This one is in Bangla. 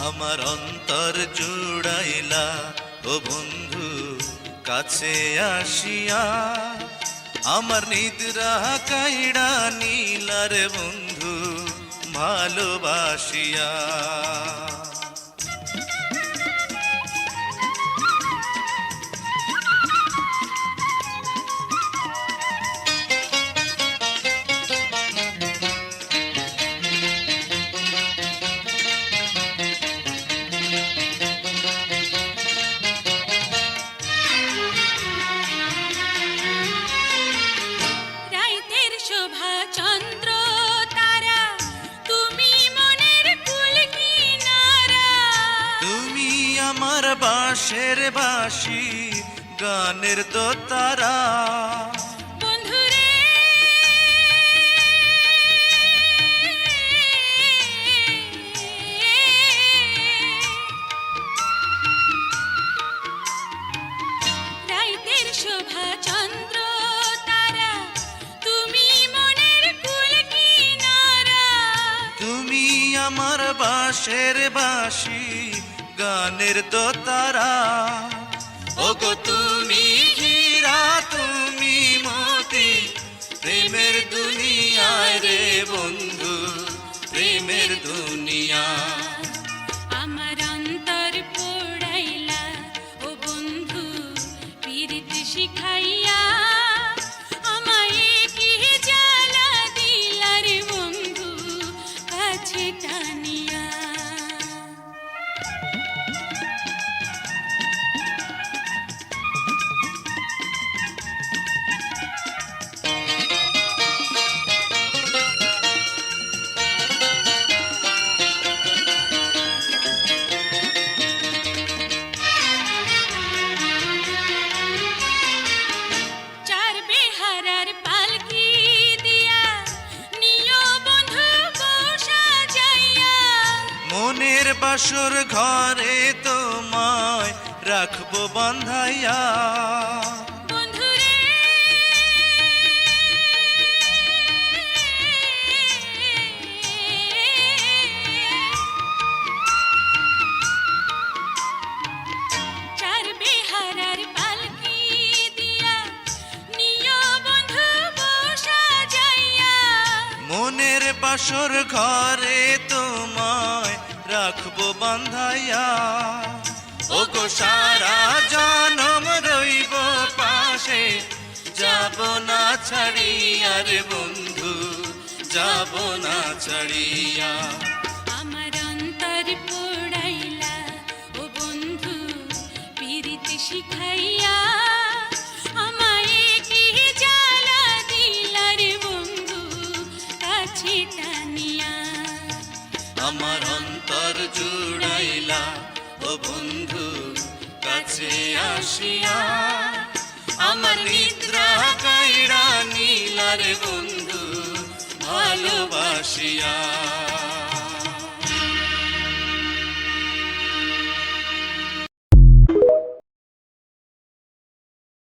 আমার অন্তর জুড়াইলা ও বন্ধু কাছে আসিয়া, আমার নিদ্রা কাইড়া নীলার বন্ধু ভালোবাসিয়া। চন্দ্র তারা তুমি মনের কুল কিনারা, তুমি আমার বাঁশের বাঁশি গানের দোতারা। বন্ধুরে রাইতের শোভা চন্দ্র আমার বাঁশের বাঁশি গানের দোতারা। ওগো তুমি হীরা তুমি মতি প্রেমের দুনিয়ায় রে বন্ধু, প্রেমের দুনিয়া। আমার অন্তর পোড়াইলা ও বন্ধু পীড়িত শিখাইয়া, আমায় কি জ্বালা দিলা রে বন্ধু কাছে টানিয়া। মনের বাসর ঘরে তোমায় রাখবো বান্ধাইয়া। বন্ধুরে চার বেহারার পালকি দিয়া নিও বন্ধু বসা যাইয়া। মনের বাসর ঘরে তোমায় রাখবো বান্ধাইয়া। ওগো সারা জনম রইব পাশে, যাব না ছাড়িয়া রে বন্ধু, যাব না ছাড়িয়া। আমার অন্তর পোড়াইলা ও বন্ধু পীড়িত শিখাইয়া, আমায় কি জ্বালা দিলা রে বন্ধু কাছে টানিয়া। আমার অন্তর জুড়াইলা ও বন্ধু কাছে আসিয়া, আমার নিদ্রা কাইড়া নীলার বন্ধু ভালোবাসিয়া।